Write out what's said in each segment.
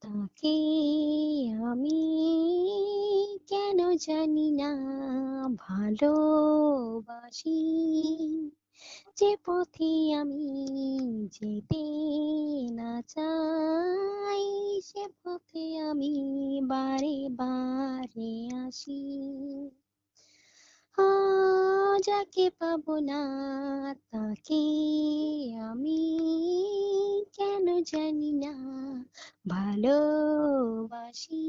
তাকে আমি কেন জানি না ভালোবাসি, যে পথে আমি যেতে না চাই সে পথে আমি বারে বারে আসি। যাকে পাবো না তাকে আমি কেন জানি না ভালোবাসি,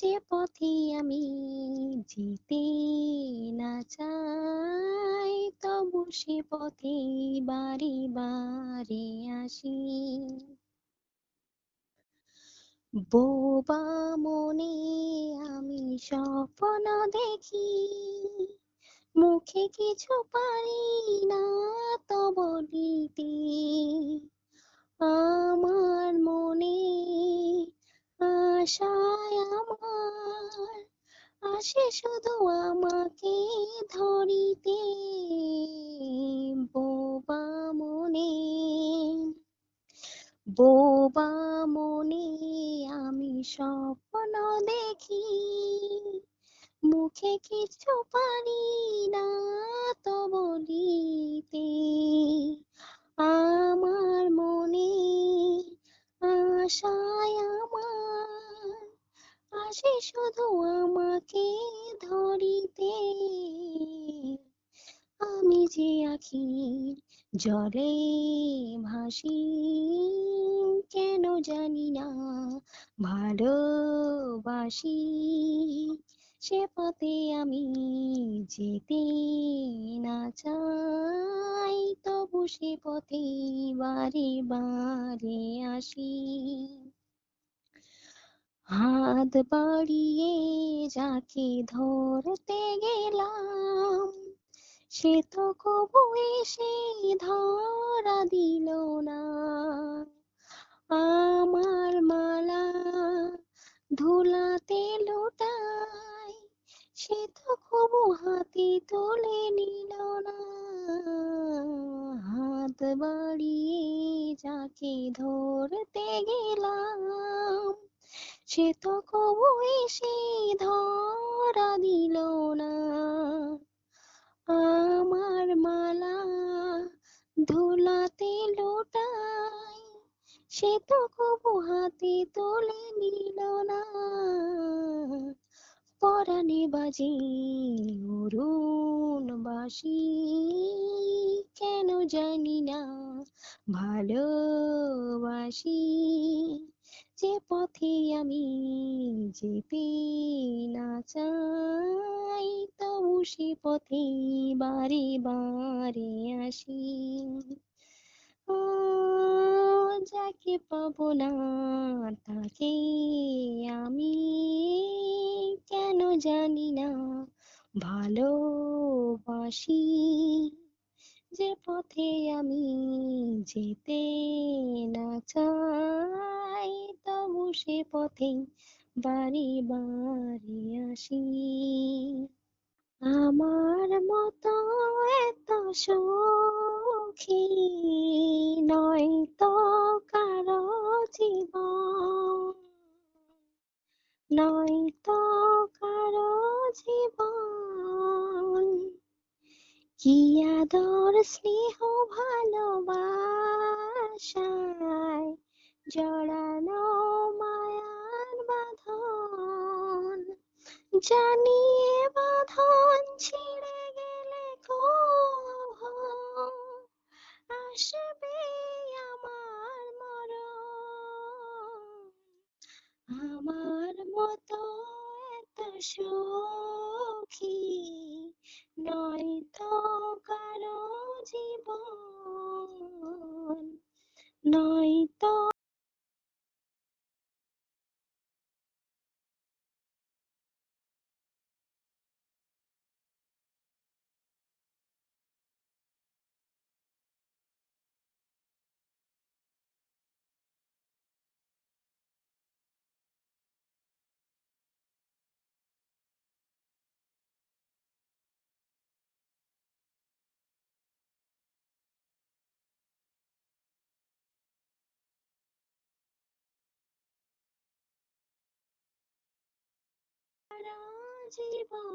যে পথে আমি যেতে না চাই তবু সে পথে বারে বারে আসি। বোবা মনে আমি স্বপ্ন দেখি, মুখে কিছু পারি না তো বলিতে। আমার মনে আশায় আমার আসে শুধু আমাকে ধরিতে। বোবা মনে, বোবা মনে আমি স্বপ্ন দেখি, মুখে কিছু পারি না তো বলিতে। আমার মনে আশায় আমার আসে শুধু আমাকে ধরিতে। আমি যে আখির জলে ভাসি, কেন জানি না ভালোবাসি, সে পথে আমি যেতে না চাই তবু সে পথে বারে বারে আসি। হাত বাড়িয়ে যাকে ধরতে গেলাম সে তো কবু এসে ধরা দিল না। আমার মালা ধুলাতে লোটাই সে তো কবু হাতে তুলে নিল না। হাত বাড়িয়ে যাকে ধরতে গেলাম সে তো কবু এসে ধরা দিল না। আমার মালা ধুলাতে লোটাই সে তো কবু হাতে তুলে নিল না। পরাণে বাজে অরুণ বাসি, কেন জানি না ভালোবাসি, যে পথে আমি যেতে না চাই তবু সে পথে বারে বারে আসি। যাকে পাবো না তাকে আমি কেন জানি না ভালোবাসি, যে পথে আমি যেতে না চাই তবু সে পথে বারে বারে আসি। আমার মতো এত সুখী নয় তো কারো জীবন, নয় তো কারো জীবন। কি আদর স্নেহ ভালোবাসায় জড়ানো মায়ার বাঁধন, জানিয়ে বাঁধন ছিঁড়ে গেলে কখন আসবে আমার মরণ। আমার মতো এত সুখী নয় তো কারো জীবন, নয় তো সারা জীবন।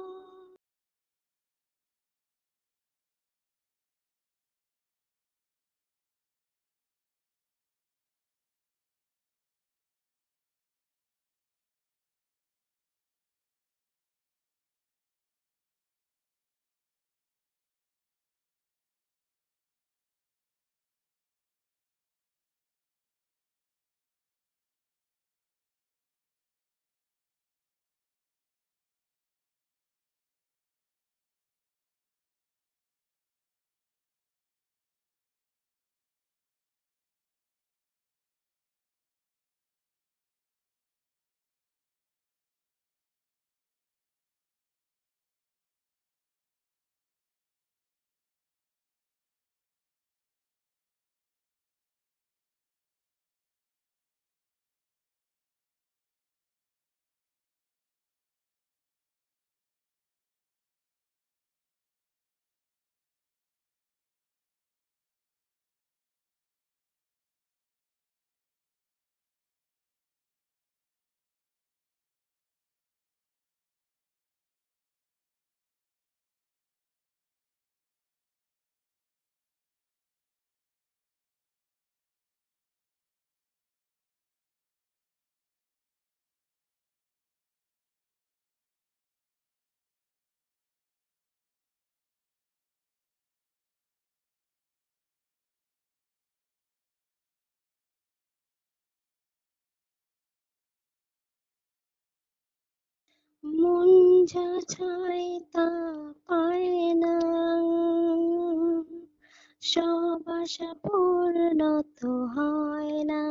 মন যা চায় তা পায় না, সব আশা পূর্ণ তো হয় না।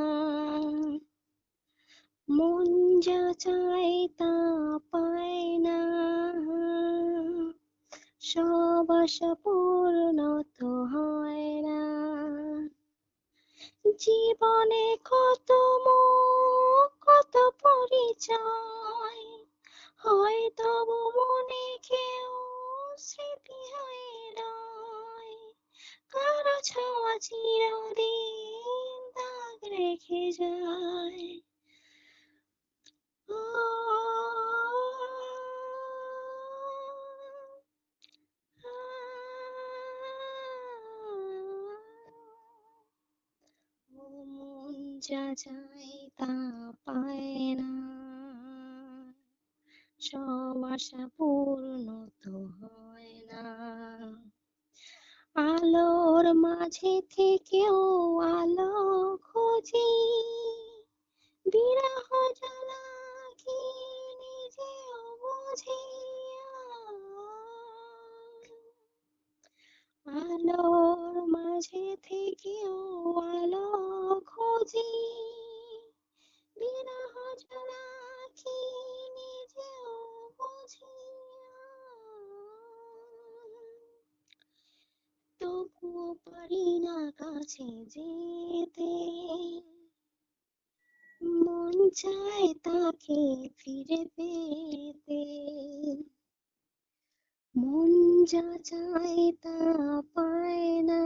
মন যা চায় তা পায় না, সব আশা পূর্ণ তো হয় না। জীবনে কত মুখ কত পরিচয়, হয় তবু মনে কেউ স্মৃতি হয়ে রয়। কারো ছোঁয়া চিরদিন দাগ রেখে যায়। ও মন যা চায় তা পায় না, সব আশা পূর্ণ তো হয় না। আলোর মাঝে থেকেও আলো খুঁজি, বিরহ জ্বালা কি নিজেও বুঝি। আলোর মাঝে থেকেও আলো খুঁজি, বিরহ জ্বালা কি নিজেও বুঝি। তবুও পারি না কাছে যেতে, মন চায় তাকে ফিরে পেতে। মন যা চায় তা পায় না,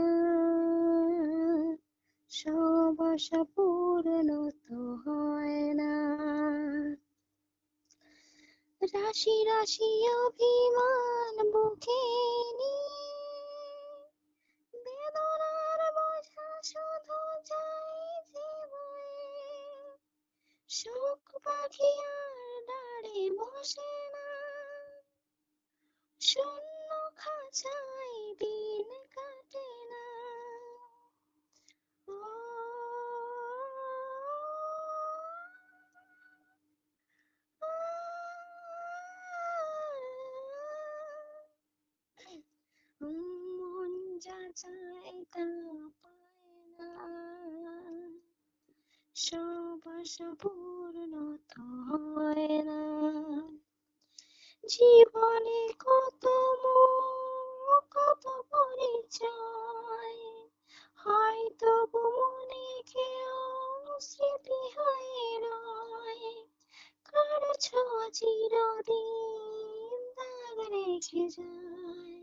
সব আশা পূর্ণ তো হয় না। রাশি রাশি অভিমান বুকে নিয়ে, বেদনার বোঝা শুধু যায় যে বয়ে। শোক পাখি আর ডাঁড়ে বসে না, শূন্য খাঁচায় দিন কাটে না। ও মন যা চায় তা পায় না, সব আশা পূর্ণ তো হয় না। জীবনে কত মুখ কত পরিচয়, হয় তবু মনে কেউ স্মৃতি হয়ে রয়। কারো ছোঁয়া চিরদিন দাগ রেখে যায়।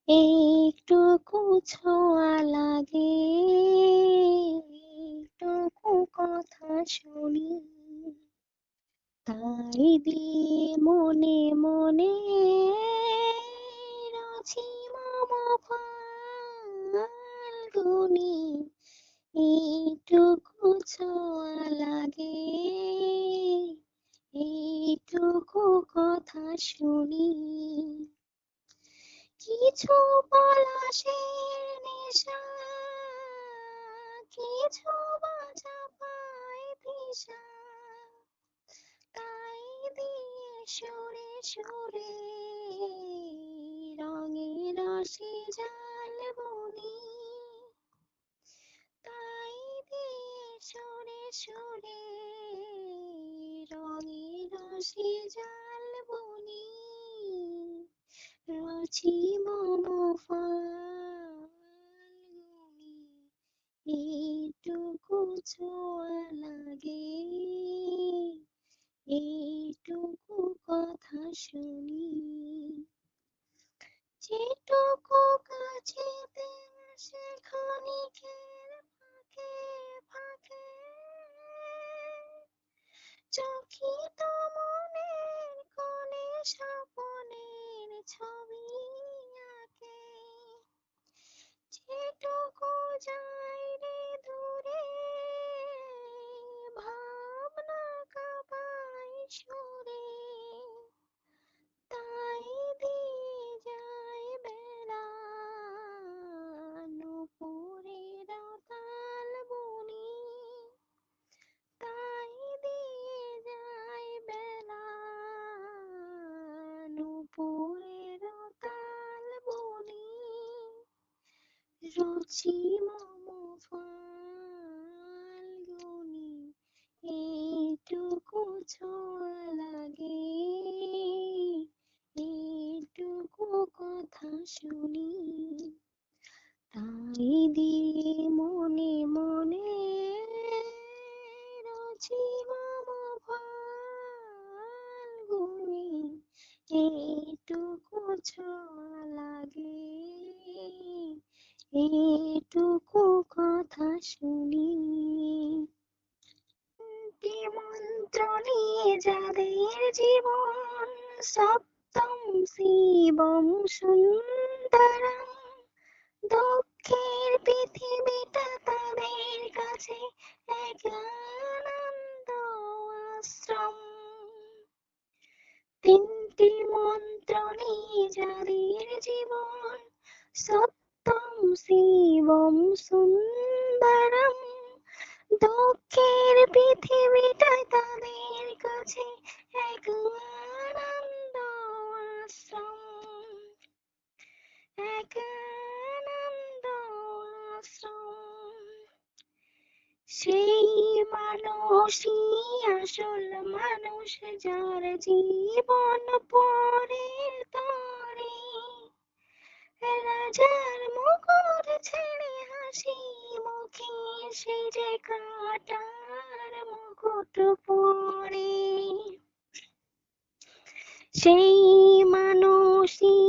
ও ছোঁয়া লাগে, এইটুকু কথা শুনি, তাই দিয়ে মনে মনে রচি মম ফাল্গুনি, এইটুকু ছোঁয়া লাগে, এইটুকু কথা শুনি। কিছু পলাশের নেশা, কিছু বাজা পায় দিশা, তাই দিয়ে সুরে সুরে রঙে রসে জাল বুনি, তাই দিয়ে সুরে সুরে রঙে রসে জাল বুনি, রচি মম ফাল্গুনি, এইটুকু ছোঁয়া লাগে, এইটুকু কথা শুনি। যেটুকু কাছেতে আসে ক্ষণিকের ফাঁকে ফাঁকে, চকিত মনের কোণে স্বপনের ছবি আঁকে। যেটুকু যায় রে দূরে, ভাবনা কাঁপায় সুরে, তাই দিয়ে যায় বেলা নুপুরের তাল বুনি, তাই দিয়ে যায় বেলা নুপুরের তাল বুনি, রচি মম ফাল্গুনি, এইটুকু ছোঁয়া লাগে, এইটুকু কথা শুনি, তাই দিয়ে মনে মনে রচি মম ফাল্গুনি, এইটুকু ছোঁয়া লাগে, এইটুকু কথা শুনি। তিনটি মন্ত্র নিয়ে যাদের জীবন, সপ্তম শিবম সুন্দরম, দুঃখের পৃথিবীটা তাদের কাছে এক আনন্দ আশ্রম। তিনটি মন্ত্র নিয়ে যাদের জীবন, সত্যম শিবম সুন্দরম, দুঃখের পৃথিবীটাই তাদের কাছে এক আনন্দ আশ্রম, এক আনন্দ আশ্রম। সেই মানুষই আসল মানুষ, যার জীবন পরের তরে, রাজার মুকুট ছেড়ে হাসি মুখে সে যে কাটার মুকুট পরে। সেই মানুষই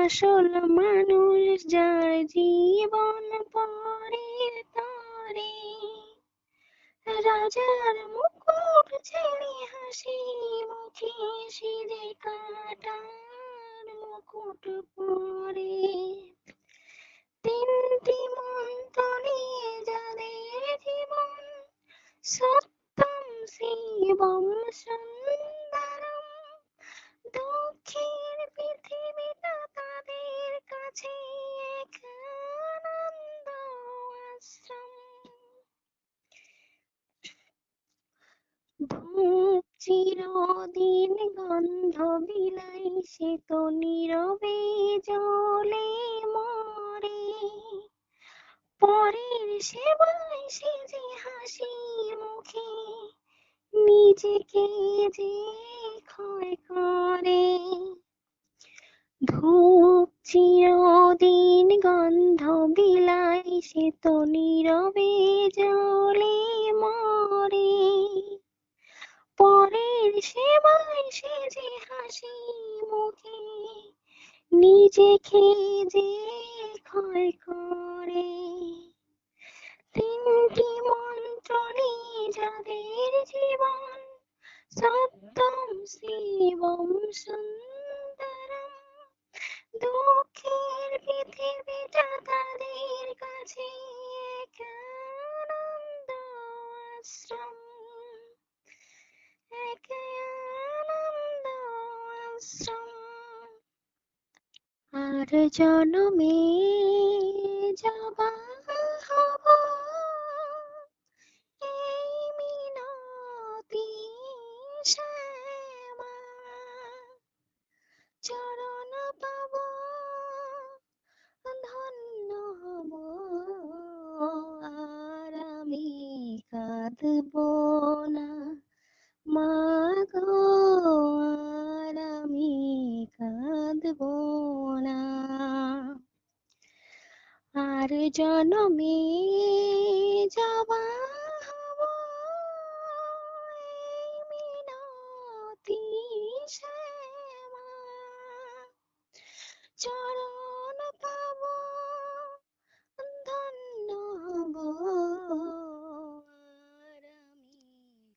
আসল মানুষ, যার জীবন পরের তরে, রাজার মুকুট ছেড়ে হাসি মুখে সে যে কাটার মুকুট পরে। তিনটি মন্ত্র নিয়ে যাদের জীবন, সত্যম শিবম সুন্দরম, দুঃখের পৃথিবীটা তাদের কাছে এক আনন্দ আশ্রম। ধূপ চিরদিন গন্ধ বিলাই, সে তো নীরবে জ্বলে মরে, পরের সেবায় সে যে হাসি মুখে নিজেকে যে ক্ষয় করে। ধূপ চিরদিন গন্ধ বিলাই, সে তো নীরবে জ্বলে মরে, পরের সেবায় সে যে হাসি মুখে নিজেকে যে ভয় করে। তিনটি মন্ত্র নিয়ে যাদের জীবন, সত্যম শিবম সুন্দরম, দুঃখের পৃথিবীটা তাদের কাছে এক আনন্দ আশ্রম, এক আনন্দ আশ্রম। আর জনমে যাবা হব এই মিনতি শ্যামা, চরণ পাব ধন্য হব, আর আমি কাঁদব না মা গো, আর আমি কাঁদব না। আর জনমে যাবা হব এই মিনতি শ্যামা, চরণ পাব ধন্য হব, আর আমি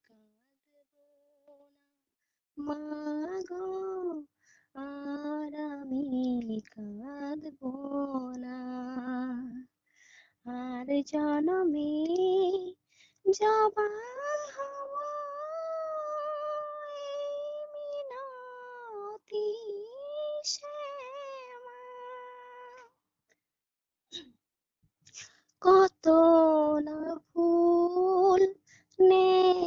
কাঁদব না মা গো, আর আমি কাঁদব না। আর জনমে যাবা হব এই মিনতি শ্যামা। কত না ফুল নেই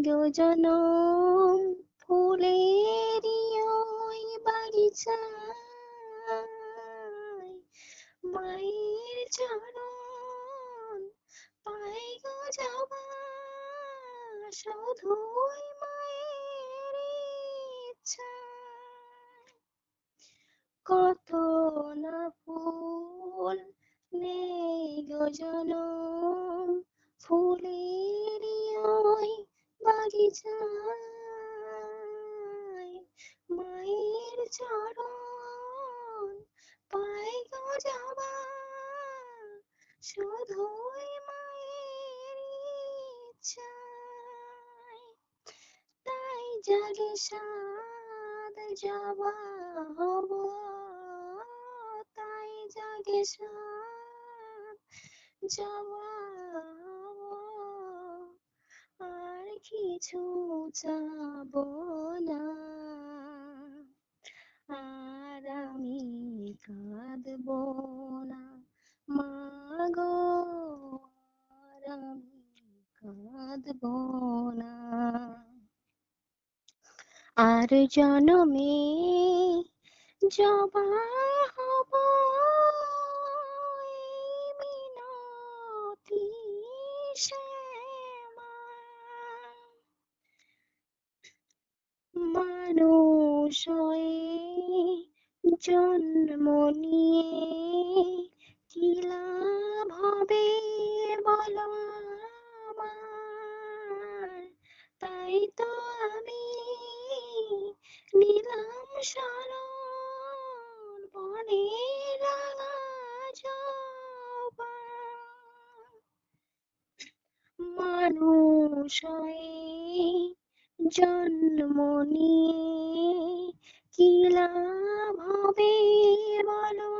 গো জনম, ফুলেরই ওই বাগিচায় মায়ের চরণ পাই গো যাবা, শুধুই মায়ের ইচ্ছায়। কত না ফুল নেই গো জনম, ফুলেরই ওই বাগিচায় মায়ের চরণ পাই গো যাবা, শুধুই মায়ের ইচ্ছায়। তাই জাগে সাদ যাবা হব, তাই জাগে সাদ যাবা হব, আর কিছু চাবো না, আর আমি কাঁদব না মা গো, আর আমি কাঁদব না। আর জনমে যাবা হব এই মিনতি শ্যামা, মানুষ হয়ে জন্ম নিয়ে কি লাভ হবে বলো আমার, তাই তো আমি নিলাম শরণ বনে রাঙা জবা। মানুষ হয়ে জন্ম নিয়ে কি লাভ হবে বলো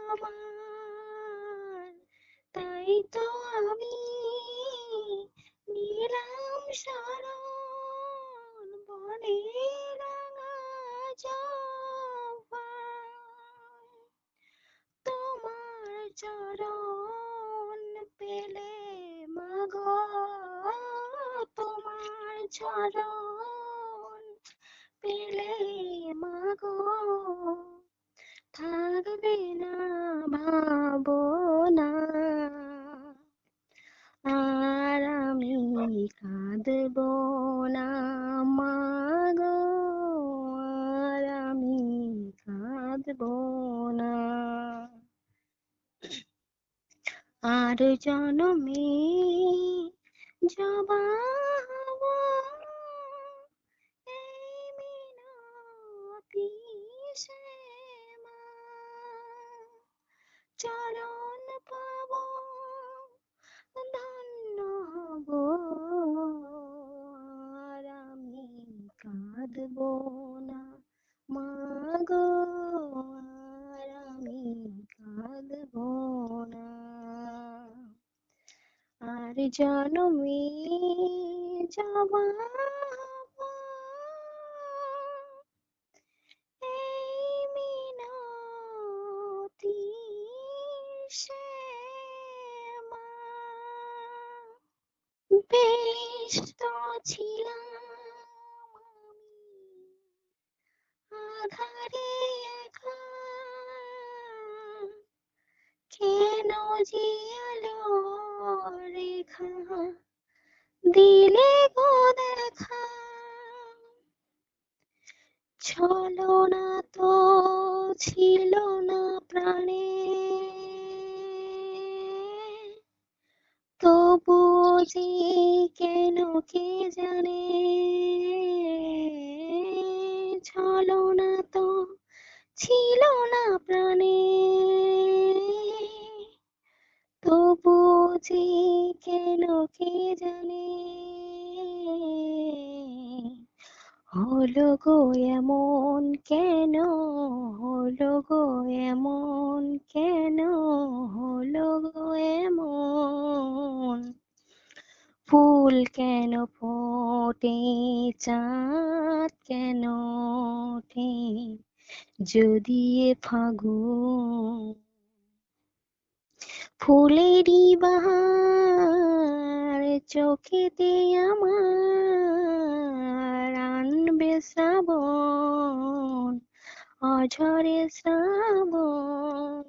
আমার, তাই তো আমি নিলাম শরণ বনে রাঙা জবা। তোমার চরণ পেলে মাগো, তোমার চরণ পেলে মাগো, থাকবে না ভাবনা, আর আমি কাঁদব না মা গো, আর আমি কাঁদব না। আর জনমে যাবা হব এই মিনতি শ্যামা, চরণ পাব ধন্য হব আর আমি কাঁদব না মাগো আর আমি কাঁদব না আর জনমে যাবা এই মিনতি শ্যামা বেশ তো ছিলাম আধারে একা কেন যে আলো রেখা দিলে গো দেখা ছলনা তো ছিল না প্রাণে তবু যে কেন কে জানে ছলনা তো ছিল না প্রাণে তবু যে কেন কে জানে হলো গো এমন কেন হলো গো এমন কেন হলো গো এমন ফুল কেন ফোটে চাঁদ কেন ওঠে যদি এ ফাগুন ফুলেরই বাহার চোখেতে আমার আনবে শ্রাবণ অঝরে শ্রাবণ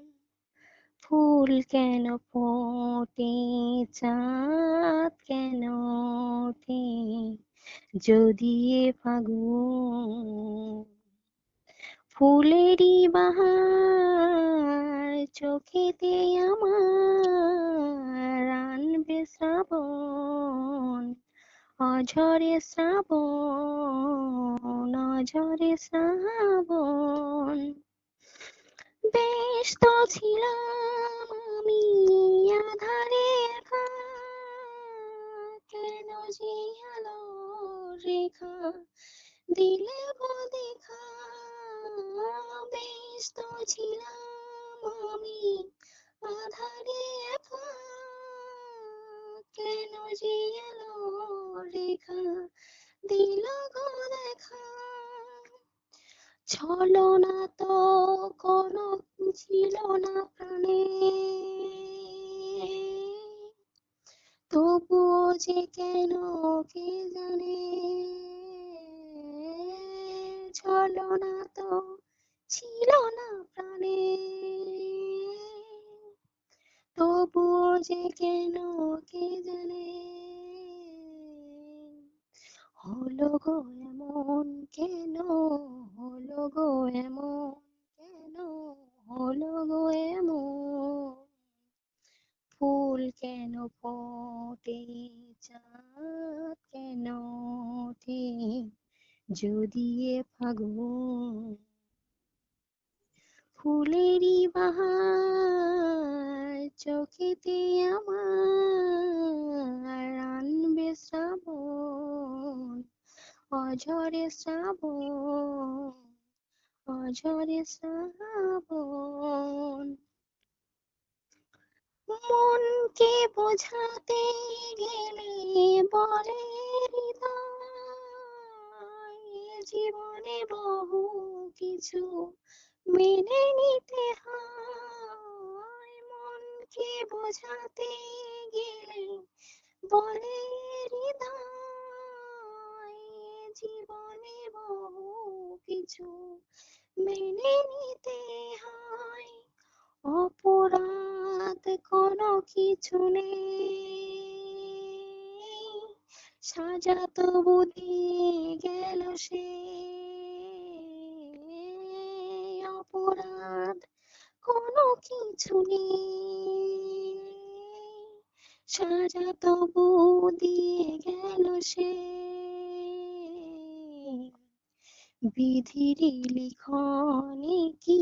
ফুল কেন ফোটে চাঁদ কেন ওঠে যদি এ ফাগুন ফুলেরই বাহার চোখেতে আমার আনবে শ্রাবণ অঝরে শ্রাবণ অঝরে শ্রাবণ বেশ তো ছিলাম আমি আধারে একা কেন যে আলো রেখা দিলে গো দেখা বেশ তো ছিলাম আমি আধারে একা কেন যে আলো রেখা দিল গো দেখা ছলনা তো কোনো ছিল না প্রাণে তবুও যে কেন কে জানে ছলনা তো ছিল না প্রাণে তবুও যে কেন কে জানে হলো গো এমন কেন হলো গো এমন কেন হলো গো এমন ফুল কেন ফোটে চাঁদ কেন ওঠে যদি এ ফাগুন ফুলেরই বাহার চোখেতে আমার আনবে শ্রাবণ অঝরে শ্রাবণ অঝরে শ্রাবণ মনকে বোঝাতে গেলে বলে হৃদয় জীবনে বহু কিছু মেনে নিতে হয় মনকে বোঝাতে গেলে বলে হৃদয় জীবনে বহু কিছু মেনে নিতে হয় অপরাধ কোনো কিছু নেই সাজা তবু দিয়ে গেল সে অপরাধ কোনো কিছু নেই সাজা তবু দিয়ে গেল সে বিধির লিখনে কি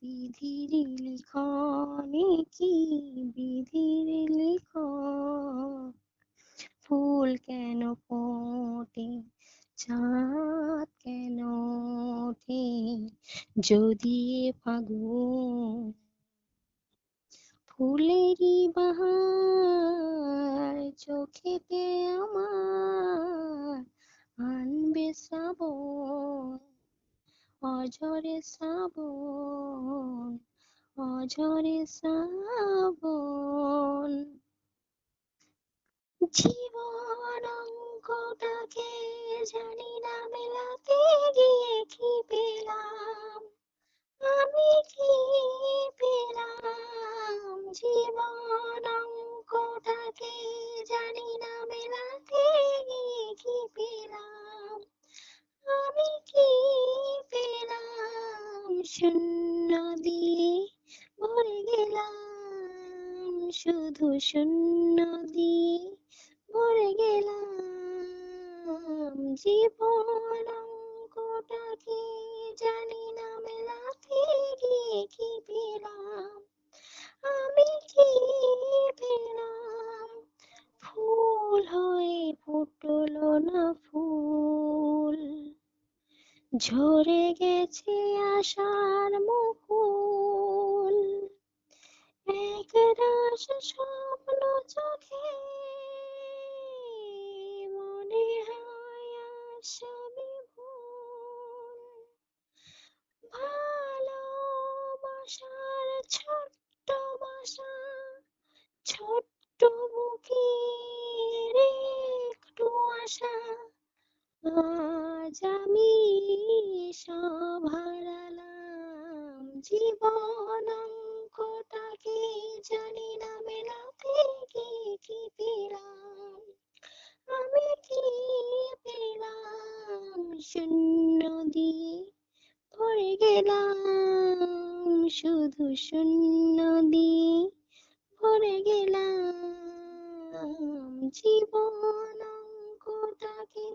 বিধির লিখনে কি বিধির লিখন, ফুল কেন ফোটে চাঁদ কেন ওঠে যদি এ ফাগুন, ফুলেরই বাহার চোখেতে আমার আনবে শ্রাবণ, অঝরে শ্রাবণ, অঝরে শ্রাবণ। জীবন অঙ্কটাকে জানি না মেলাতে গিয়ে কি পেলাম, আমি কি পেলাম। জীবন অঙ্কটাকে জানি না মেলাতে গিয়ে কি পেলাম, আমি কি পেলাম। শূন্য দিয়ে ভরে গেলাম, শুধু শূন্য দিয়ে ভরে গেলাম। জীবন অঙ্কটাকে জানি না মেলাতে গিয়ে কি পেলাম, আমি কি পেলাম। ফুল হয়ে ফুটলো না ফুল, ঝরে গেছে আশার মুকুল। একরাশ স্বপ্ন চোখে মনে হয় আশা বিভোর, ভালোবাসার ছোট্ট বাসা, ছোট্ট বুকের একটু আশা, আজ আমি সব হারালাম। জীবন অঙ্কটাকে জানি না মেলাতে গিয়ে কি পেলাম, আমি কি পেলাম। শূন্য দিয়ে ভরে গেলাম, শুধু শূন্য দিয়ে ভরে গেলাম। জীবন অঙ্কটাকে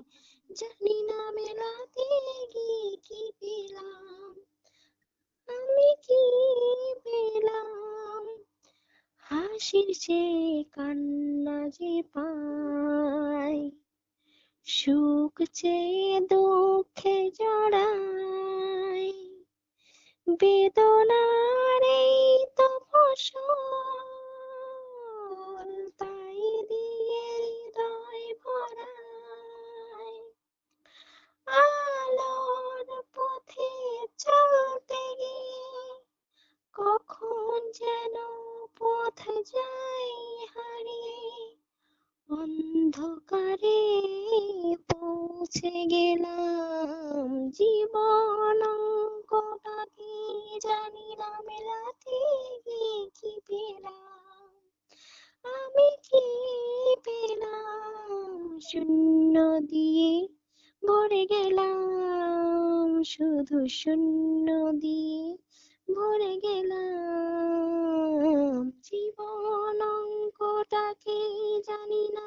জানি না মেলাতে গিয়ে কি পেলাম, আমি কি পেলাম। হাসির চেয়ে কান্না যে পায়, সুখ চেয়ে দুঃখে জড়ায়, বেদনার এই তো ফসল, তাই দিয়ে হৃদয় ভরায়। আলোর পথে চলতে গিয়ে কখন যেন পথ যাই হারিয়ে, অন্ধকারে পৌঁছে গেলাম। জীবন অঙ্কটাকে জানি না মেলাতে গিয়ে কি পেলাম, আমি কি পেলাম। শূন্য দিয়ে ভরে গেলাম, শুধু শূন্য দিয়ে ভরে গেলাম। জীবন অঙ্কটাকে জানি না